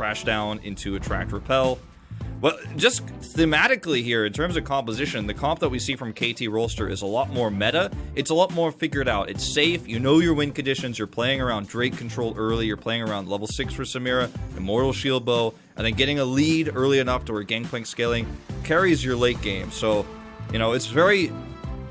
crash down into attract repel. But just thematically here, in terms of composition, the comp that we see from KT Rolster is a lot more meta. It's a lot more figured out. It's safe. You know your win conditions. You're playing around Drake control early. You're playing around level 6 for Samira, Immortal Shield Bow, and then getting a lead early enough to where Gangplank scaling carries your late game. So, you know, it's very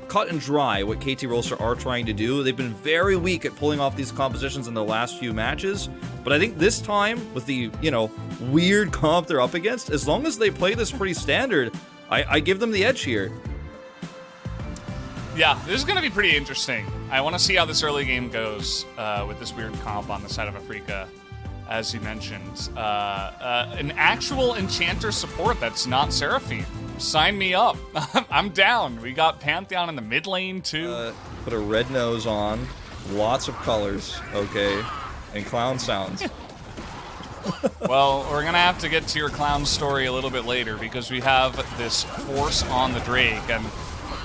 cut and dry what KT Rolster are trying to do. They've been very weak at pulling off these compositions in the last few matches, but I think this time, with the, you know, weird comp they're up against, as long as they play this pretty standard, I give them the edge here. Yeah, this is going to be pretty interesting. I want to see how this early game goes with this weird comp on the side of Afrika, as you mentioned. An actual Enchanter support that's not Seraphine. Sign me up. I'm down. We got Pantheon in the mid lane, too. Put a red nose on. Lots of colors, okay? And clown sounds. Well, we're going to have to get to your clown story a little bit later because we have this force on the Drake, and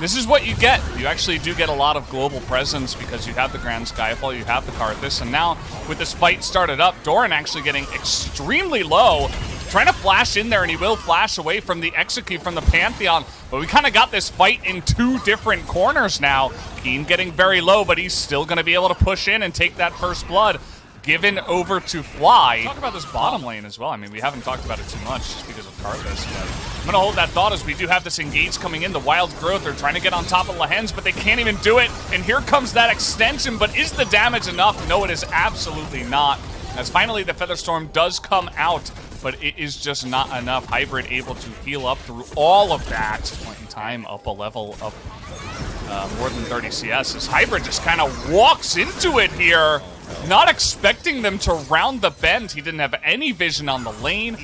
this is what you get. You actually do get a lot of global presence because you have the Grand Skyfall, you have the Karthus, and now with this fight started up, Doran actually getting extremely low, trying to flash in there, and he will flash away from the execute from the Pantheon, but we kind of got this fight in two different corners now. Keen getting very low, but he's still going to be able to push in and take that first blood. Given over to Fly. Talk about this bottom lane as well. I mean, we haven't talked about it too much just because of Karthus, but I'm going to hold that thought as we do have this engage coming in. The Wild Growth are trying to get on top of Lehens, but they can't even do it. And here comes that extension, but is the damage enough? No, it is absolutely not. As finally the Featherstorm does come out, but it is just not enough. Hybrid able to heal up through all of that. Point in time, up a level, up more than 30 CS. As Hybrid just kind of walks into it here. Not expecting them to round the bend. He didn't have any vision on the lane.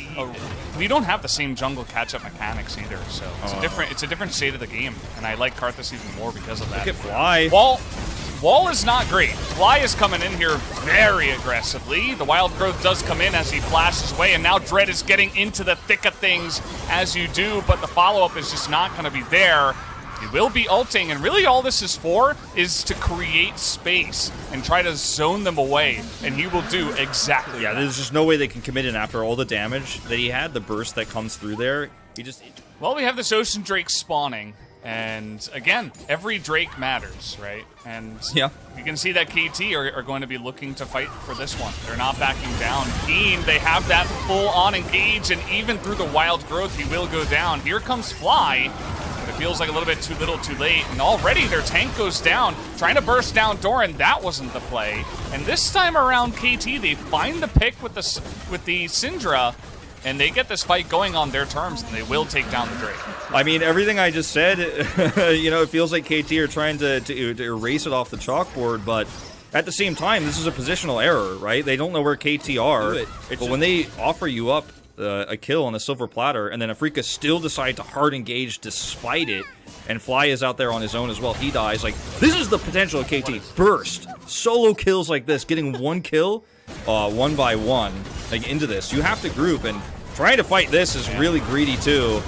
We don't have the same jungle catch-up mechanics either, so it's a different state of the game, and I like Karthus even more because of that. Look at Fly. Wall is not great. Fly is coming in here very aggressively. The Wild Growth does come in as he flashes away, and now Dread is getting into the thick of things as you do, but the follow-up is just not going to be there. He will be ulting, and really all this is for is to create space and try to zone them away, and he will do exactly that. There's just no way they can commit in after all the damage that he had, the burst that comes through there. Well, we have this Ocean Drake spawning, and again, every Drake matters, right? And you can see that KT are going to be looking to fight for this one. They're not backing down. Keen, they have that full-on engage, and even through the Wild Growth, he will go down. Here comes Fly. It feels like a little bit too little too late, and already their tank goes down, trying to burst down Doran. That wasn't the play. And this time around, KT, they find the pick with the Syndra, and they get this fight going on their terms, and they will take down the Drake. I mean, everything I just said, you know, it feels like KT are trying to erase it off the chalkboard, but at the same time, this is a positional error, right? They don't know where KT are, but when they offer you up a kill on a silver platter, and then Afrika still decide to hard engage despite it, and Fly is out there on his own as well. He dies. Like, this is the potential of KT. Burst. Solo kills like this. Getting one kill, one by one, like, into this. You have to group, and trying to fight this is really greedy, too.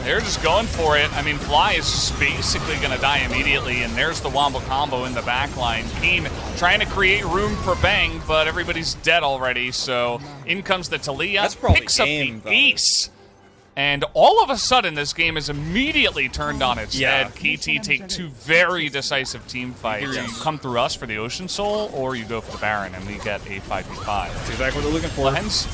They're just going for it. I mean, Fly is just basically going to die immediately, and there's the Wombo combo in the backline. Keen trying to create room for Bang, but everybody's dead already, so in comes the Talia. That's probably picks up the ace. And all of a sudden, this game is immediately turned on its head. KT take two very decisive team fights. You come through us for the Ocean Soul, or you go for the Baron, and we get a 5v5. That's exactly what they're looking for. Lehens.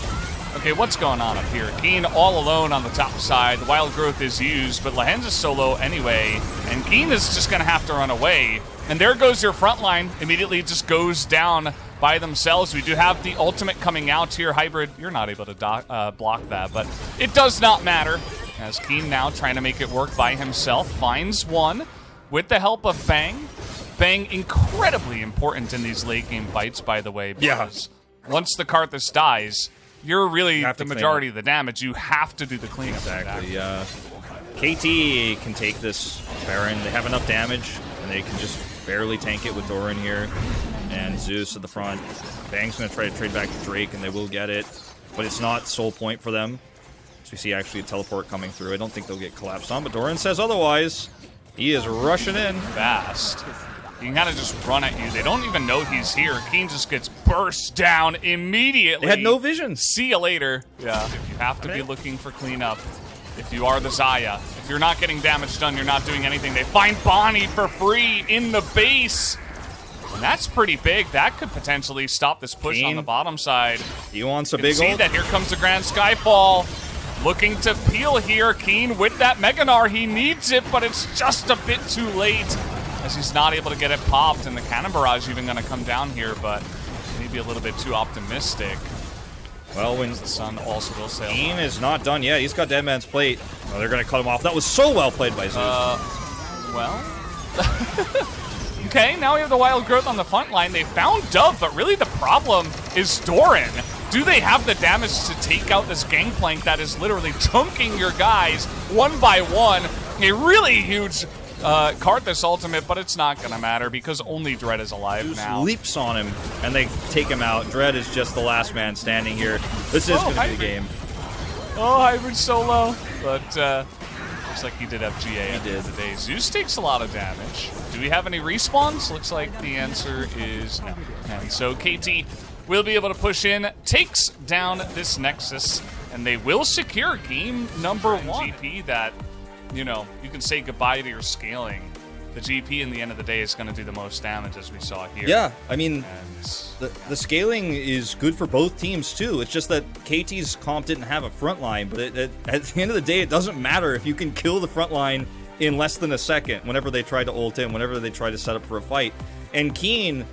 Okay, what's going on up here? Keen all alone on the top side. The Wild Growth is used, but Lehens is solo anyway, and Keen is just going to have to run away. And there goes your front line. Immediately it just goes down by themselves. We do have the ultimate coming out here. Hybrid, you're not able to block that, but it does not matter. As Keen now trying to make it work by himself, finds one with the help of Bang. Bang, incredibly important in these late game fights, by the way, because once the Karthus dies, you're really the majority of the damage. You have to do the cleanup. Exactly, KT can take this Baron. They have enough damage, and they can just barely tank it with Doran here. And Zeus at the front. Bang's going to try to trade back to Drake, and they will get it. But it's not soul point for them. So we see actually a teleport coming through. I don't think they'll get collapsed on, but Doran says otherwise. He is rushing in. Fast. He can kind of just run at you. They don't even know he's here. Keen just gets burst down immediately. They had no vision. See you later. Yeah, you have to be looking for cleanup. If you are the Xayah, if you're not getting damage done, you're not doing anything. They find Bonnie for free in the base. And that's pretty big. That could potentially stop this push on the bottom side. He wants a big see ult. that here comes the Grand Skyfall. Looking to peel here. Keen with that Mega Gnar. He needs it, but it's just a bit too late as he's not able to get it popped. And the Cannon Barrage even going to come down here, but maybe a little bit too optimistic. Well, when the sun also will sail. Keen is not done yet. He's got Dead Man's Plate. Oh, they're going to cut him off. That was so well played by Zeus. Well. Okay, now we have the Wild Growth on the front line. They found Dove, but really the problem is Doran. Do they have the damage to take out this Gangplank that is literally chunking your guys one by one? A really huge Karthus ultimate, but it's not going to matter because only Dread is alive Zeus now. leaps on him, and they take him out. Dread is just the last man standing here. This is going to be the game. Oh, Hybrid solo. But looks like he did have GA at the end of the day. Zeus takes a lot of damage. Do we have any respawns? Looks like the answer is no. And so KT will be able to push in, takes down this Nexus, and they will secure game number 1. GP that, you know, you can say goodbye to your scaling. The GP in the end of the day is going to do the most damage, as we saw here. Yeah, I mean, the scaling is good for both teams, too. It's just that KT's comp didn't have a front line, but at the end of the day, it doesn't matter if you can kill the front line in less than a second whenever they try to ult in, whenever they try to set up for a fight. And Keen,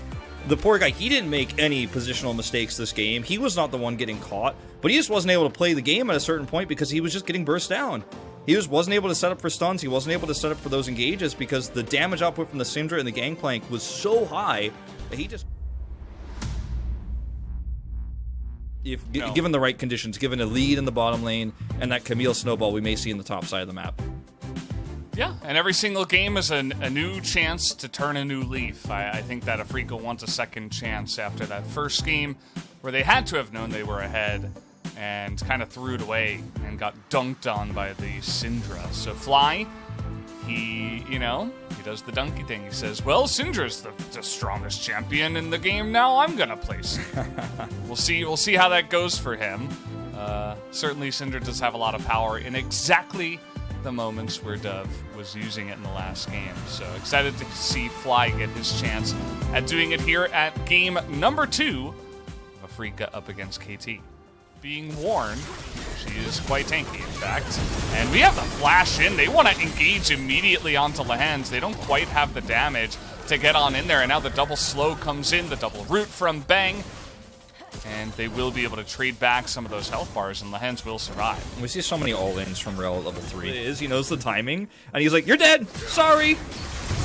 the poor guy, he didn't make any positional mistakes this game. He was not the one getting caught, but he just wasn't able to play the game at a certain point because he was just getting burst down. He wasn't able to set up for stuns. He wasn't able to set up for those engages because the damage output from the Syndra and the Gangplank was so high that he just... Given the right conditions, given a lead in the bottom lane, and that Camille snowball we may see in the top side of the map. Yeah, and every single game is a new chance to turn a new leaf. I think that Afrika wants a second chance after that first game where they had to have known they were ahead and kind of threw it away and got dunked on by the Syndra. So Fly, he does the dunky thing. He says, well, Syndra's the strongest champion in the game now. I'm going to play Syndra. We'll see how that goes for him. Certainly Syndra does have a lot of power in exactly the moments where Dove was using it in the last game. So excited to see Fly get his chance at doing it here at game number 2 of Afrika up against KT. Being warned, she is quite tanky, in fact. And we have the flash in. They want to engage immediately onto Lehends. They don't quite have the damage to get on in there. And now the double slow comes in, the double root from Bang. And they will be able to trade back some of those health bars, and Lehends will survive. We see so many all-ins from Rel at level 3. He knows the timing, and he's like, you're dead! Sorry!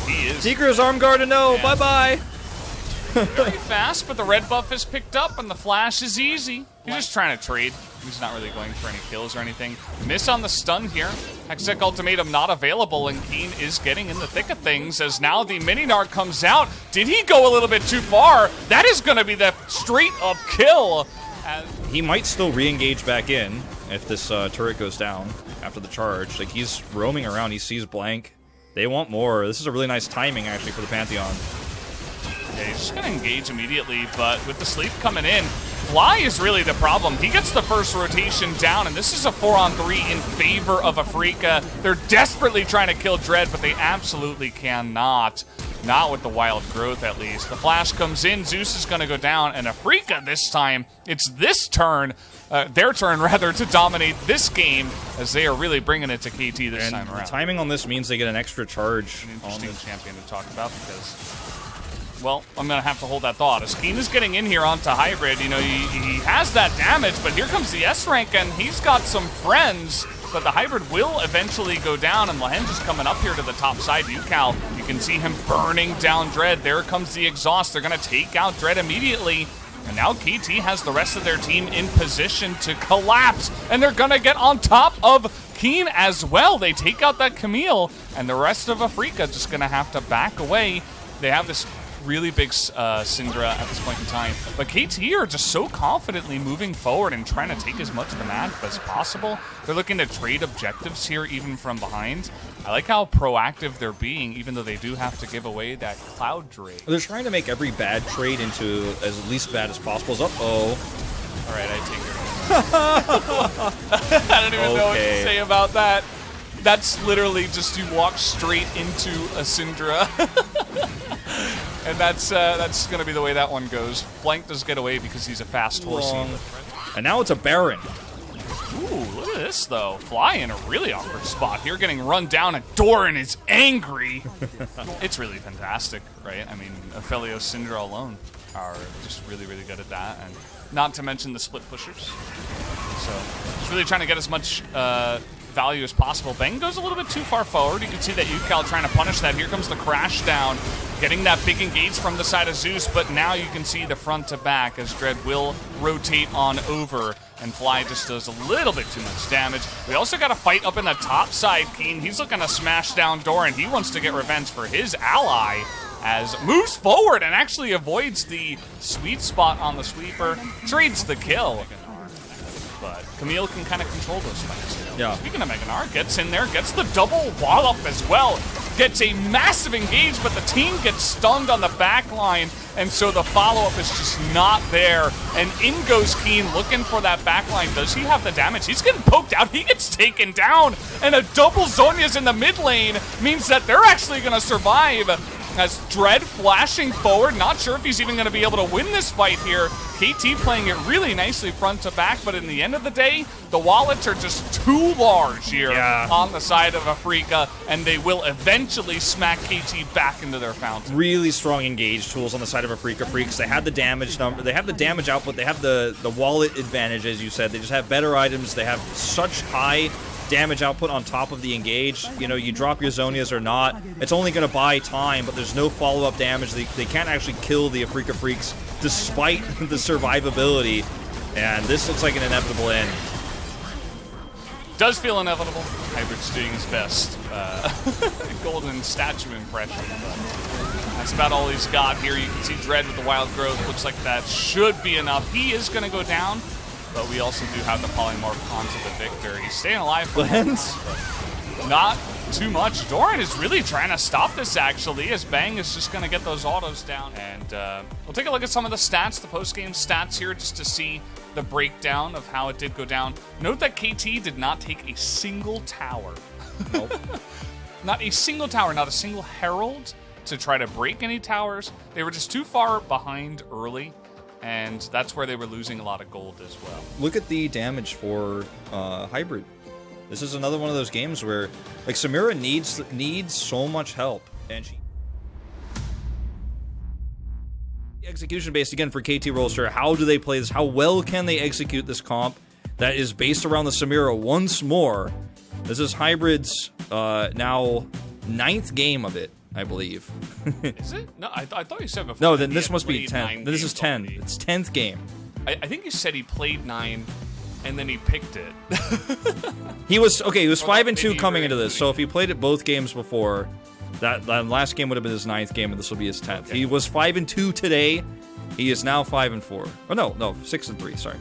He is. Seeker's arm guard to no, bye-bye! Very fast, but the red buff is picked up, and the flash is easy. He's just trying to trade. He's not really going for any kills or anything. Miss on the stun here. Hextech Ultimatum not available, and Keen is getting in the thick of things as now the Mini-Gnar comes out. Did he go a little bit too far? That is going to be the straight-up kill. He might still re-engage back in if this turret goes down after the charge. Like, he's roaming around. He sees blank. They want more. This is a really nice timing, actually, for the Pantheon. Yeah, he's just going to engage immediately, but with the sleep coming in, Fly is really the problem. He gets the first rotation down, and this is a 4-on-3 in favor of Afrika. They're desperately trying to kill Dread, but they absolutely cannot. Not with the Wild Growth, at least. The flash comes in, Zeus is going to go down, and Afrika this time, it's this turn, their turn rather, to dominate this game, as they are really bringing it to KT this time around. The timing on this means they get an extra charge. An interesting champion to talk about because... Well, I'm going to have to hold that thought. As Keen is getting in here onto Hybrid, you know, he has that damage, but here comes the S-Rank, and he's got some friends, but the Hybrid will eventually go down, and Lehends is coming up here to the top side. UCal, you can see him burning down Dread. There comes the exhaust. They're going to take out Dread immediately, and now KT has the rest of their team in position to collapse, and they're going to get on top of Keen as well. They take out that Camille, and the rest of Afrika just going to have to back away. They have this really big Syndra at this point in time. But KT are just so confidently moving forward and trying to take as much of the map as possible. They're looking to trade objectives here, even from behind. I like how proactive they're being, even though they do have to give away that Cloud Drake. They're trying to make every bad trade into as least bad as possible. Uh-oh. All right, I take it. I don't even know what to say about that. That's literally just you walk straight into a Syndra. And that's going to be the way that one goes. Blank does get away because he's a fast horsey. And now it's a Baron. Ooh, look at this, though. Fly in a really awkward spot here, getting run down, and Doran is angry. It's really fantastic, right? I mean, Ophelio Syndra alone are just really, really good at that. And not to mention the split pushers. So, just really trying to get as much value as possible. Bang goes a little bit too far forward. You can see that UCal trying to punish that. Here comes the crash down, getting that big engage from the side of Zeus, but now you can see the front to back as Dread will rotate on over, and Fly just does a little bit too much damage. We also got a fight up in the top side, Keen. He's looking to smash down Doran. He wants to get revenge for his ally, as moves forward and actually avoids the sweet spot on the sweeper, trades the kill. But Camille can kind of control those fights. Yeah. Speaking of Meganar, gets in there, gets the double wallop as well. Gets a massive engage, but the team gets stunned on the back line, and so the follow-up is just not there. And in goes Keen looking for that back line. Does he have the damage? He's getting poked out. He gets taken down, and a double Zhonya's in the mid lane means that they're actually going to survive. As Dread flashing forward, not sure if he's even going to be able to win this fight here. KT playing it really nicely front to back, but in the end of the day, the wallets are just too large here on the side of Afrika, and they will eventually smack KT back into their fountain. Really strong engage tools on the side of Afrika Freaks. They have the damage number, they have the damage output, they have the wallet advantage, as you said. They just have better items. They have such high damage output on top of the engage. You know, you drop your Zhonyas or not, it's only going to buy time, but there's no follow-up damage. They can't actually kill the Afrika Freaks despite the survivability, and this looks like an inevitable end. Does feel inevitable. Hybrid's doing his best. Golden statue impression, but that's about all he's got here. You can see Dread with the wild growth. Looks like that should be enough. He is going to go down, but we also do have the polymorph onto the Victor. He's staying alive for not too much. Doran is really trying to stop this, actually, as Bang is just going to get those autos down. And we'll take a look at some of the stats, the post-game stats here, just to see the breakdown of how it did go down. Note that KT did not take a single tower. Nope. Not a single tower, not a single herald to try to break any towers. They were just too far behind early, and that's where they were losing a lot of gold as well. Look at the damage for Hybrid. This is another one of those games where, like, Samira needs so much help, and she... Execution based again for KT Rolster. How do they play this? How well can they execute this comp that is based around the Samira once more? This is Hybrid's now 9th game of it, I believe. Is it? No, I thought you said before. No, then this must be 10. This is 10. It's 10th game. I think you said he played 9 and then he picked it. He was 5-2 coming into this. So if he played it both games before, that last game would have been his 9th game, and this will be his 10th. Okay. He was 5-2 today. He is now 5-4. Oh no, 6-3. Sorry.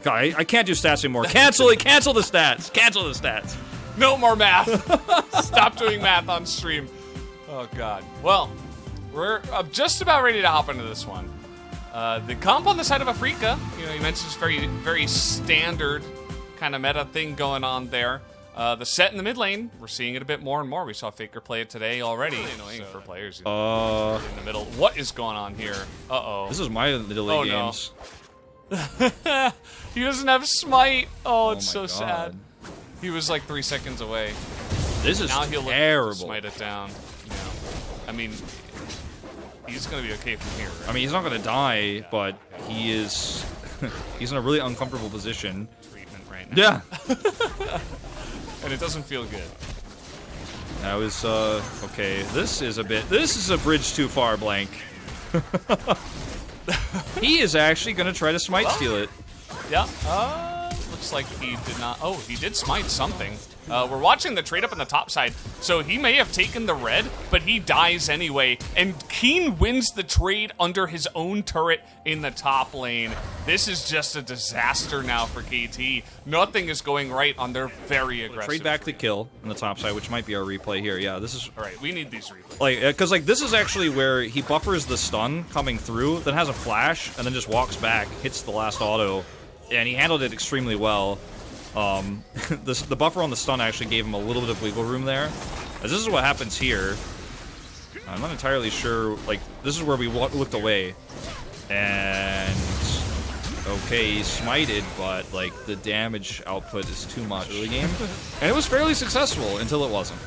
God, I can't do stats anymore. Cancel it. Cancel the stats. Cancel the stats. No more math. Stop doing math on stream. Oh God. Well, we're just about ready to hop into this one. The comp on the side of Afrika, you mentioned it's very, very standard kind of meta thing going on there. The set in the mid lane, we're seeing it a bit more and more. We saw Faker play it today already. Really annoying for players. In the middle. What is going on here? Uh-oh. This is my middle lane games. No. He doesn't have smite. Oh, it's so sad. He was like 3 seconds away. This is now he'll terrible. Smite it down. I mean, he's gonna be okay from here. Right? I mean, he's not gonna die, but he is. He's in a really uncomfortable position. Treatment right now. Yeah. And it doesn't feel good. That was okay. This is a bridge too far, Blank. He is actually gonna try to smite steal it. Yeah. looks like he did not. Oh, he did smite something. We're watching the trade up on the top side, so he may have taken the red, but he dies anyway. And Keen wins the trade under his own turret in the top lane. This is just a disaster now for KT. Nothing is going right on their very aggressive Trade back the kill on the top side, which might be our replay here. Yeah, this is... All right, we need these replays. Like, because, like, this is actually where he buffers the stun coming through, then has a flash, and then just walks back, hits the last auto, and he handled it extremely well. The buffer on the stun actually gave him a little bit of wiggle room there. As this is what happens here. I'm not entirely sure, like, this is where we looked away. And... okay, he's smited, but, like, the damage output is too much early game. And it was fairly successful until it wasn't.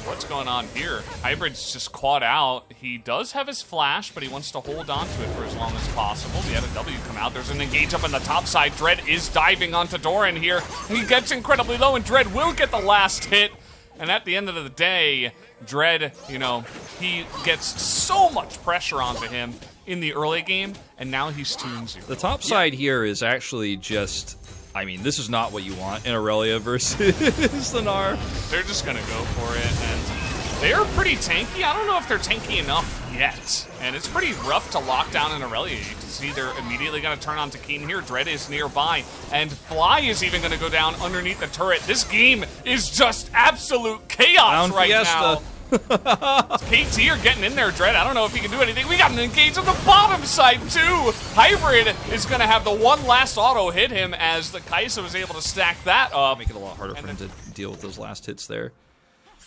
What's going on here? Hybrid's just quad out. He does have his flash, but he wants to hold on to it for as long as possible. We had a W come out. There's an engage up on the top side. Dread is diving onto Doran here. He gets incredibly low, and Dread will get the last hit. And at the end of the day, Dread, you know, he gets so much pressure onto him in the early game, and now he's 2-0. The top side here is actually just... I mean, this is not what you want in Aurelia versus the Gnar. They're just going to go for it, and they're pretty tanky. I don't know if they're tanky enough yet, and it's pretty rough to lock down in Aurelia. You can see they're immediately going to turn on to Keen here. Dread is nearby, and Fly is even going to go down underneath the turret. This game is just absolute chaos right now. KT are getting in there, Dread. I don't know if he can do anything. We got an engage on the bottom side, too. Hybrid is going to have the one last auto hit him as the Kaisa was able to stack that up. Make it a lot harder for him to deal with those last hits there.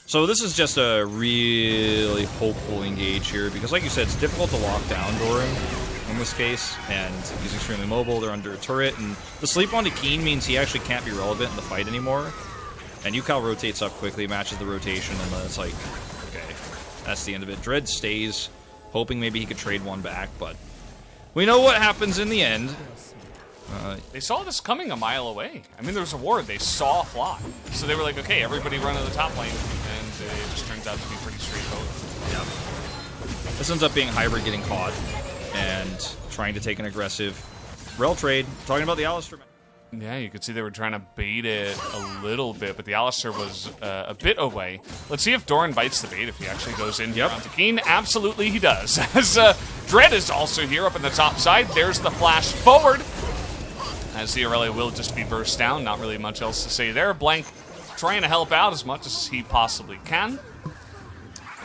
So this is just a really hopeful engage here, because like you said, it's difficult to lock down Doran in this case, and he's extremely mobile. They're under a turret, and the sleep onto Keen means he actually can't be relevant in the fight anymore. And Yukal rotates up quickly, matches the rotation, and then it's like... that's the end of it. Dread stays, hoping maybe he could trade one back, but we know what happens in the end. They saw this coming a mile away. I mean, there was a ward. They saw a Fly. So they were like, okay, everybody run to the top lane, and it just turns out to be pretty straightforward. Yeah. This ends up being Hybrid getting caught and trying to take an aggressive rel trade. Talking about the Alistar. Yeah, you could see they were trying to bait it a little bit, but the Alistar was a bit away. Let's see if Doran bites the bait, if he actually goes in here onto Keen. Absolutely he does. As Dread is also here up in the top side. There's the flash forward. As the Aurelia will just be burst down. Not really much else to say there. Blank trying to help out as much as he possibly can.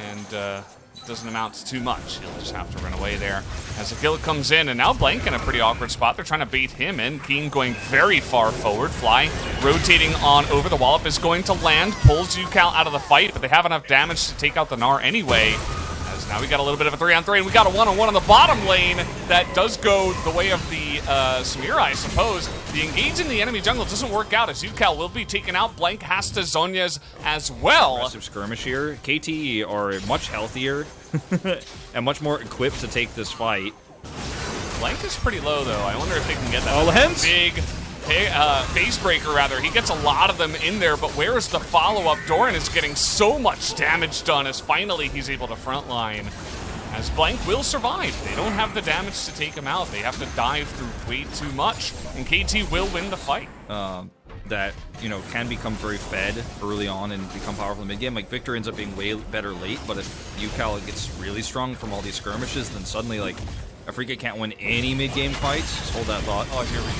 And doesn't amount to too much. He'll just have to run away there as the kill comes in, and now Blank in a pretty awkward spot. They're trying to bait him in. Keen going very far forward. Fly rotating on over the wallop is going to land, pulls Yukal out of the fight, but they have enough damage to take out the Gnar anyway. As now we got a little bit of a 3-on-3, and we got a 1-on-1 on the bottom lane that does go the way of the Samira, I suppose. The engage in the enemy jungle doesn't work out as Yukal will be taken out. Blank has to Zhonya's as well. Aggressive skirmish here. KT are much healthier and much more equipped to take this fight. Blank is pretty low, though. I wonder if they can get that big face breaker, rather. He gets a lot of them in there, but where is the follow-up? Doran is getting so much damage done as finally he's able to frontline. As Blank will survive. They don't have the damage to take him out. They have to dive through way too much, and KT will win the fight. That, you know, can become very fed early on and become powerful in mid-game. Like, Victor ends up being way better late, but if Yukal gets really strong from all these skirmishes, then suddenly, like, Afrika can't win any mid-game fights. Just hold that thought. Oh, here we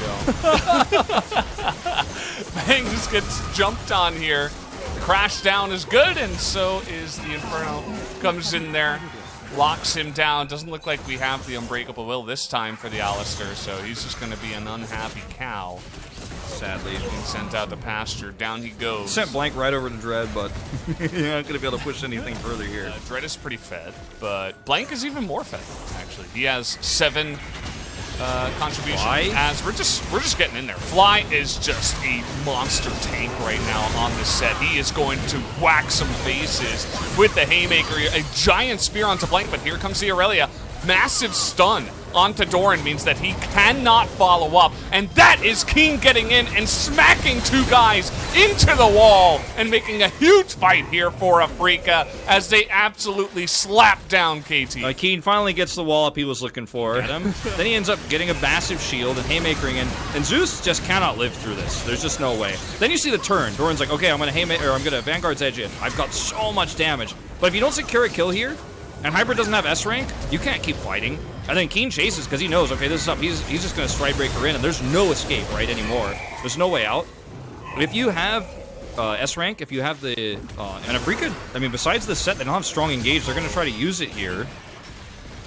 go. Bang just gets jumped on here. The crash down is good, and so is the Inferno. Comes in there, locks him down. Doesn't look like we have the Unbreakable Will this time for the Alistar, so he's just going to be an unhappy cow. Sadly, being sent out to pasture. Down he goes. Sent Blank right over to Dread, but you're not going to be able to push anything further here. Dread is pretty fed, but Blank is even more fed, actually. He has 7 contributions. Fly? As we're just getting in there. Fly is just a monster tank right now on this set. He is going to whack some faces with the Haymaker. A giant spear onto Blank, but here comes the Aurelia. Massive stun onto Doran means that he cannot follow up, and that is Keen getting in and smacking two guys into the wall and making a huge fight here for Afrika as they absolutely slap down KT. Keen finally gets the wall up he was looking for. Then he ends up getting a massive shield and haymakering in, and Zeus just cannot live through this. There's just no way. Then you see the turn. Doran's like, okay, I'm gonna Vanguard's Edge in. I've got so much damage. But if you don't secure a kill here, and Hybrid doesn't have S rank, you can't keep fighting. And then Keen chases because he knows, okay, this is up. He's just gonna stride breaker in, and there's no escape right anymore. There's no way out. If you have S rank, if you have the and Afrika, I mean, besides this set, they don't have strong engage. They're gonna try to use it here.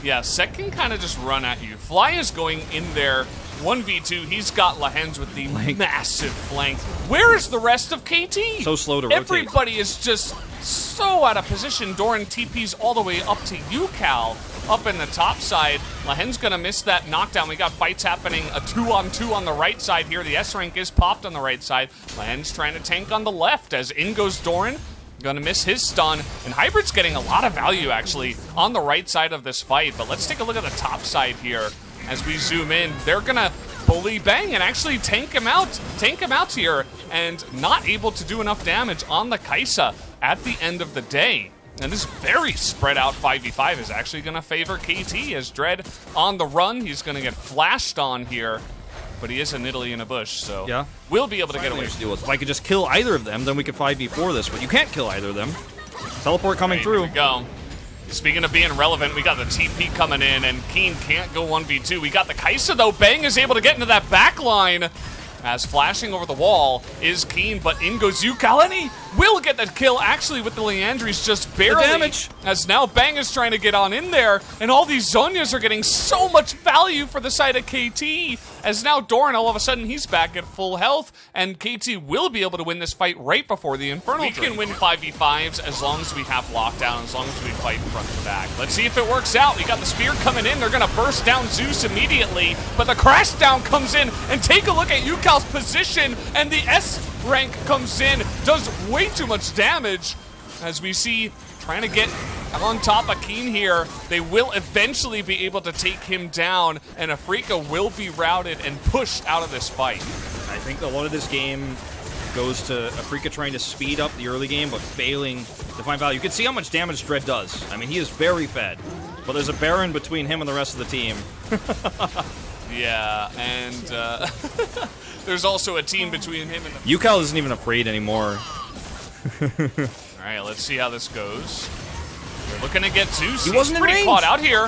Yeah, Set can kind of just run at you. Fly is going in there 1v2. He's got Lahens with the massive flank. Where is the rest of KT? So slow to rotate. Everybody is just so out of position. Doran TP's all the way up to UCal up in the top side. Lahen's gonna miss that knockdown. We got fights happening, a 2-on-2 on the right side here. The S rank is popped on the right side. Lahen's trying to tank on the left as in goes Doran. Gonna miss his stun, and Hybrid's getting a lot of value actually on the right side of this fight. But let's take a look at the top side here as we zoom in. They're gonna bully Bang and actually tank him out here, and not able to do enough damage on the Kaisa at the end of the day. And this very spread out 5v5 is actually gonna favor KT as Dread on the run. He's gonna get flashed on here, but he is an Italy in a bush, so yeah, we'll be able to get away. If I could just kill either of them, then we could 5v4 this, but you can't kill either of them. Teleport coming through. Here we go. Speaking of being relevant, we got the TP coming in, and Keen can't go 1v2. We got the Kaisa, though. Bang is able to get into that back line. As flashing over the wall is Keen, but in goes UCal, and he will get the kill, actually, with the Leandries just barely. The damage. As now Bang is trying to get on in there, and all these Zhonyas are getting so much value for the side of KT, as now Doran, all of a sudden, he's back at full health, and KT will be able to win this fight right before the Infernal. We can win 5v5s as long as we have lockdown, as long as we fight front to back. Let's see if it works out. We got the spear coming in. They're going to burst down Zeus immediately, but the crash down comes in, and take a look at UCal's position, and the S rank comes in, does way too much damage, as we see trying to get on top of Keen here. They will eventually be able to take him down, and Afrika will be routed and pushed out of this fight. I think a lot of this game goes to Afrika trying to speed up the early game, but failing to find value. You can see how much damage Dread does. I mean, he is very fed, but there's a Baron between him and the rest of the team. Yeah, and there's also a team between him and the... UCal isn't even afraid anymore. Alright, let's see how this goes. They're looking to get Zeus. He wasn't in pretty range. Caught out here.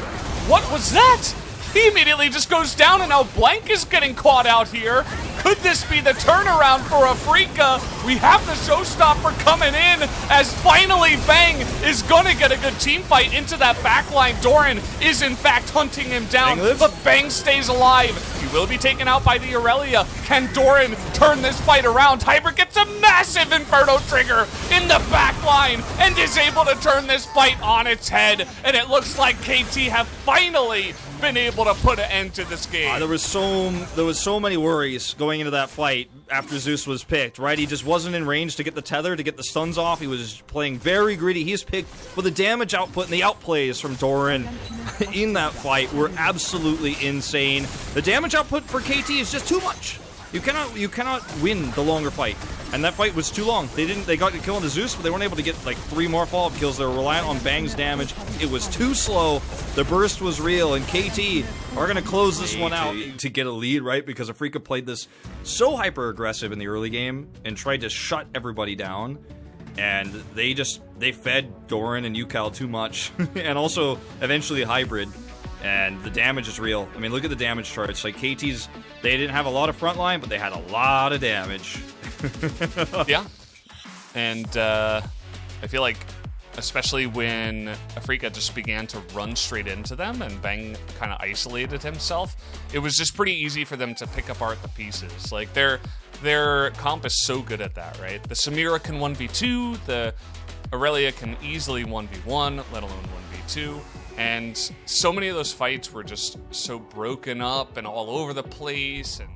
What was that? He immediately just goes down, and now Blank is getting caught out here. Could this be the turnaround for Afrika? We have the showstopper coming in, as finally Bang is gonna get a good team fight into that backline. Doran is in fact hunting him down, but Bang stays alive. He will be taken out by the Aurelia. Can Doran turn this fight around? Hybrid gets a massive Inferno trigger in the backline and is able to turn this fight on its head. And it looks like KT have finally been able to put an end to this game. There was so many worries going into that fight after Zeus was picked, right? He just wasn't in range to get the tether, to get the stuns off. He was playing very greedy. He's picked, but the damage output and the outplays from Doran in that fight were absolutely insane. The damage output for KT is just too much. You cannot win the longer fight. And that fight was too long. They got the kill on the Zeus, but they weren't able to get like 3 more follow-up kills. They were reliant on Bang's damage. It was too slow. The burst was real, and KT are gonna close this one out to get a lead, right? Because Afrika played this so hyper-aggressive in the early game and tried to shut everybody down. And they fed Doran and UCal too much. And also, eventually, Hybrid. And the damage is real. I mean, look at the damage charts. Like, KT's, they didn't have a lot of frontline, but they had a lot of damage. Yeah. And I feel like, especially when Afrika just began to run straight into them and Bang kind of isolated himself, it was just pretty easy for them to pick apart the pieces. Like, their comp is so good at that, right? The Samira can 1v2, the Aurelia can easily 1v1, let alone 1v2. And so many of those fights were just so broken up and all over the place, and